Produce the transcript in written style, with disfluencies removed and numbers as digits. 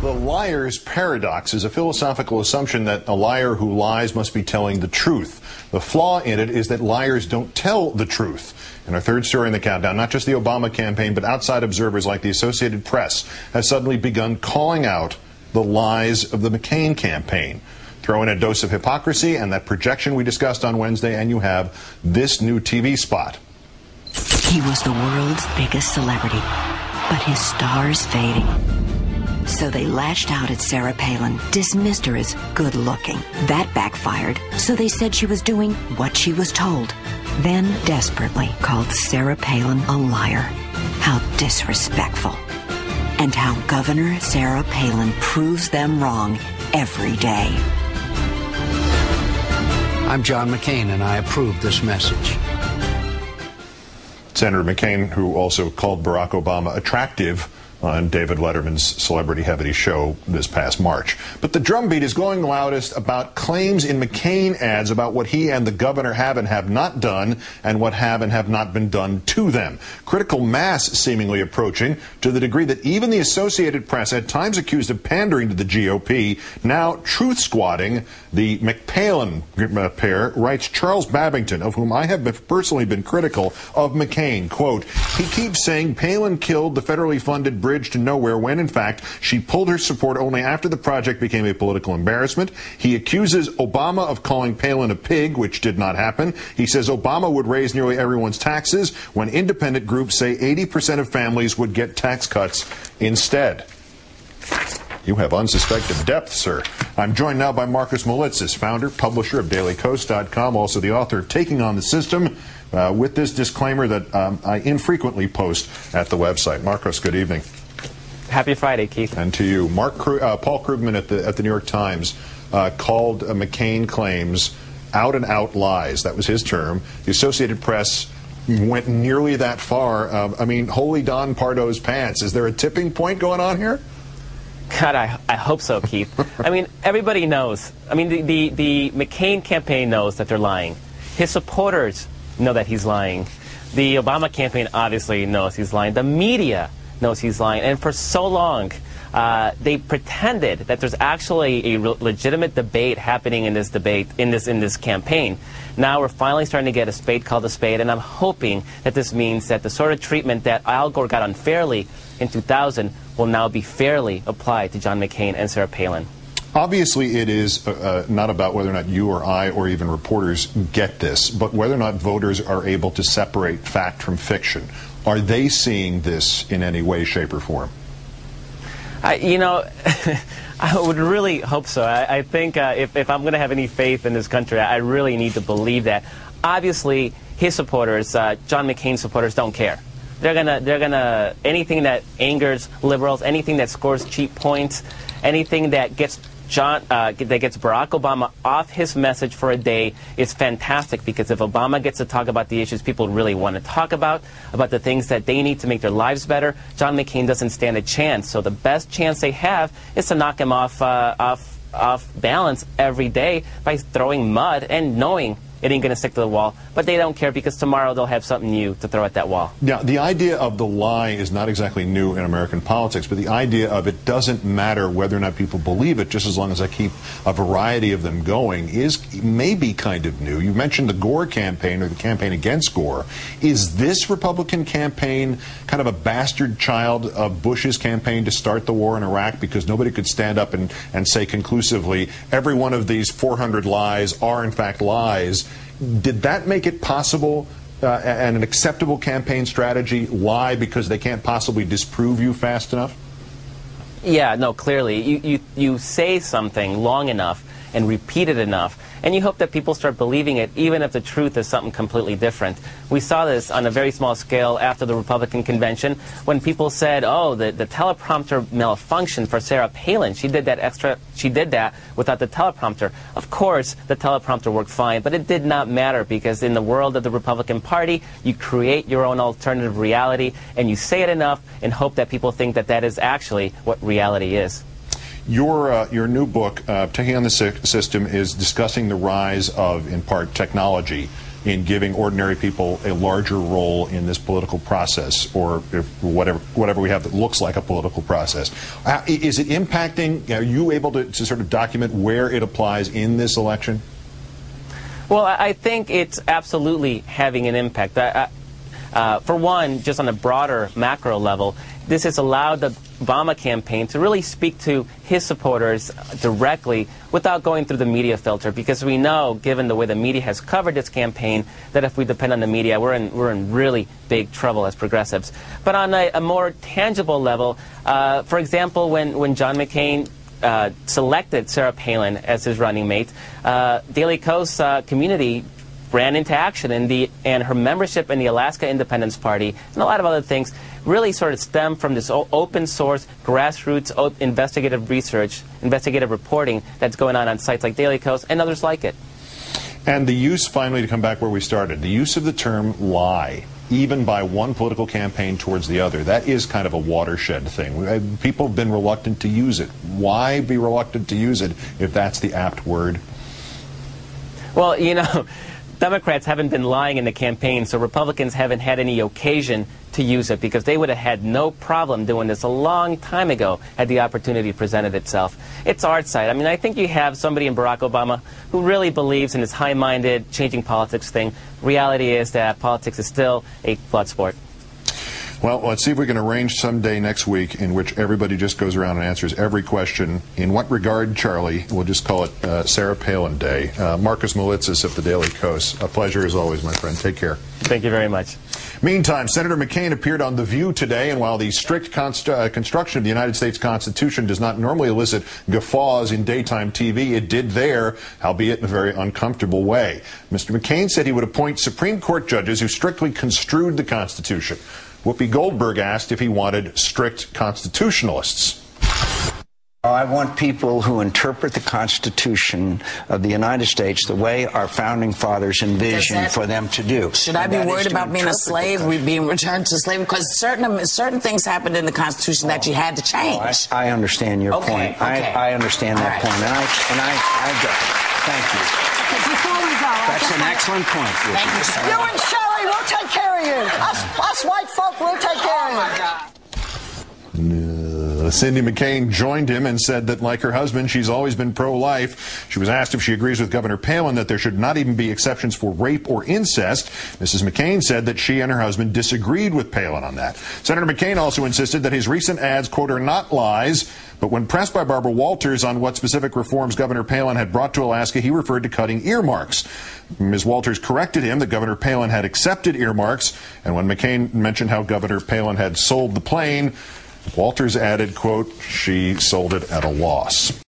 The liar's paradox is a philosophical assumption that a liar who lies must be telling the truth. The flaw in it is that liars don't tell the truth. In our third story in the countdown, not just the Obama campaign, but outside observers like the Associated Press have suddenly begun calling out the lies of the McCain campaign. Throw in a dose of hypocrisy and that projection we discussed on Wednesday, and you have this new TV spot. He was the world's biggest celebrity, but his star's fading. So they lashed out at Sarah Palin, dismissed her as good-looking. That backfired, so they said she was doing what she was told. Then desperately called Sarah Palin a liar. How disrespectful. And how Governor Sarah Palin proves them wrong every day. I'm John McCain, and I approve this message. Senator McCain, who also called Barack Obama attractive on David Letterman's Celebrity Heavy show this past March. But the drumbeat is going loudest about claims in McCain ads about what he and the governor have and have not done and what have and have not been done to them. Critical mass seemingly approaching to the degree that even the Associated Press, at times accused of pandering to the GOP, now truth-squatting the McPalin pair, writes Charles Babington, of whom I have personally been critical of McCain. Quote, he keeps saying Palin killed the federally funded bridge to nowhere when, in fact, she pulled her support only after the project became a political embarrassment. He accuses Obama of calling Palin a pig, which did not happen. He says Obama would raise nearly everyone's taxes when independent groups say 80% of families would get tax cuts instead. You have unsuspected depth, sir. I'm joined now by Marcus Molitzis, founder, publisher of DailyKoast.com, also the author of Taking on the System, with this disclaimer that I infrequently post at the website. Marcus, good evening. Happy Friday, Keith. And to you. Paul Krugman at the New York Times called McCain claims out-and-out lies. That was his term. The Associated Press went nearly that far. I mean, holy Don Pardo's pants. Is there a tipping point going on here? God, I hope so, Keith. I mean, everybody knows. I mean, the McCain campaign knows that they're lying. His supporters know that he's lying. The Obama campaign obviously knows he's lying. The media knows he's lying. And for so long, they pretended that there's actually a legitimate debate happening in this campaign. Now we're finally starting to get a spade called a spade, and I'm hoping that this means that the sort of treatment that Al Gore got unfairly in 2000 will now be fairly applied to John McCain and Sarah Palin. Obviously, it is not about whether or not you or I or even reporters get this, but whether or not voters are able to separate fact from fiction. Are they seeing this in any way, shape, or form? You know, I would really hope so. I think if I'm going to have any faith in this country, I really need to believe that. Obviously, his supporters, John McCain's supporters, don't care. They're gonna anything that angers liberals, anything that scores cheap points, anything that gets Barack Obama off his message for a day is fantastic, because if Obama gets to talk about the issues people really want to talk about the things that they need to make their lives better, John McCain doesn't stand a chance. So the best chance they have is to knock him off balance every day by throwing mud and knowing it ain't going to stick to the wall. But they don't care, because tomorrow they'll have something new to throw at that wall. Now, the idea of the lie is not exactly new in American politics, but the idea of it doesn't matter whether or not people believe it, just as long as I keep a variety of them going, is maybe kind of new. You mentioned the Gore campaign, or the campaign against Gore. Is this Republican campaign kind of a bastard child of Bush's campaign to start the war in Iraq, because nobody could stand up and say conclusively every one of these 400 lies are in fact lies? Did that make it possible and an acceptable campaign strategy, lie because they can't possibly disprove you fast enough? Yeah, no, clearly. You say something long enough and repeat it enough, and you hope that people start believing it, even if the truth is something completely different. We saw this on a very small scale after the Republican convention, when people said, oh, the teleprompter malfunctioned for Sarah Palin. She did that without the teleprompter. Of course, the teleprompter worked fine, but it did not matter, because in the world of the Republican Party, you create your own alternative reality, and you say it enough and hope that people think that that is actually what reality is. Your new book, Taking on the System, is discussing the rise of, in part, technology in giving ordinary people a larger role in this political process, or whatever we have that looks like a political process. Is it impacting? Are you able to sort of document where it applies in this election? Well, I think it's absolutely having an impact. For one, just on a broader macro level, this has allowed the Obama campaign to really speak to his supporters directly without going through the media filter, because we know, given the way the media has covered this campaign, that if we depend on the media, we're in really big trouble as progressives. But on a more tangible level, for example, when John McCain selected Sarah Palin as his running mate, Daily Kos community ran into action, and her membership in the Alaska Independence Party and a lot of other things really sort of stem from this open source, grassroots investigative research, investigative reporting that's going on sites like Daily Kos and others like it. And the use, finally, to come back where we started, the use of the term lie, even by one political campaign towards the other, that is kind of a watershed thing. People have been reluctant to use it. Why be reluctant to use it if that's the apt word? Well, you know, Democrats haven't been lying in the campaign, so Republicans haven't had any occasion to use it, because they would have had no problem doing this a long time ago had the opportunity presented itself. It's art side. I mean, I think you have somebody in Barack Obama who really believes in this high-minded, changing politics thing. Reality is that politics is still a blood sport. Well, let's see if we can arrange someday next week in which everybody just goes around and answers every question. In what regard, Charlie? We'll just call it Sarah Palin Day. Marcus Malitzis of the Daily Kos. A pleasure as always, my friend. Take care. Thank you very much. Meantime, Senator McCain appeared on The View today, and while the strict construction of the United States Constitution does not normally elicit guffaws in daytime TV, it did there, albeit in a very uncomfortable way. Mr. McCain said he would appoint Supreme Court judges who strictly construed the Constitution. Whoopi Goldberg asked if he wanted strict constitutionalists. I want people who interpret the Constitution of the United States the way our founding fathers envisioned for them to do. Should I be worried about being a slave, being returned to slavery? Because certain things happened in the Constitution that you had to change. I understand your point. I understand that point, and I get it. Thank you. Before we go, that's an excellent point. Thank you, sir. You and Shelley, we'll take care of you. Us white folk, we'll take care of you. Oh, my God. Cindy McCain joined him and said that, like her husband, she's always been pro-life. She was asked if she agrees with Governor Palin that there should not even be exceptions for rape or incest. Mrs. McCain said that she and her husband disagreed with Palin on that. Senator McCain also insisted that his recent ads, quote, are not lies. But when pressed by Barbara Walters on what specific reforms Governor Palin had brought to Alaska, he referred to cutting earmarks. Ms. Walters corrected him that Governor Palin had accepted earmarks. And when McCain mentioned how Governor Palin had sold the plane, Walters added, quote, she sold it at a loss.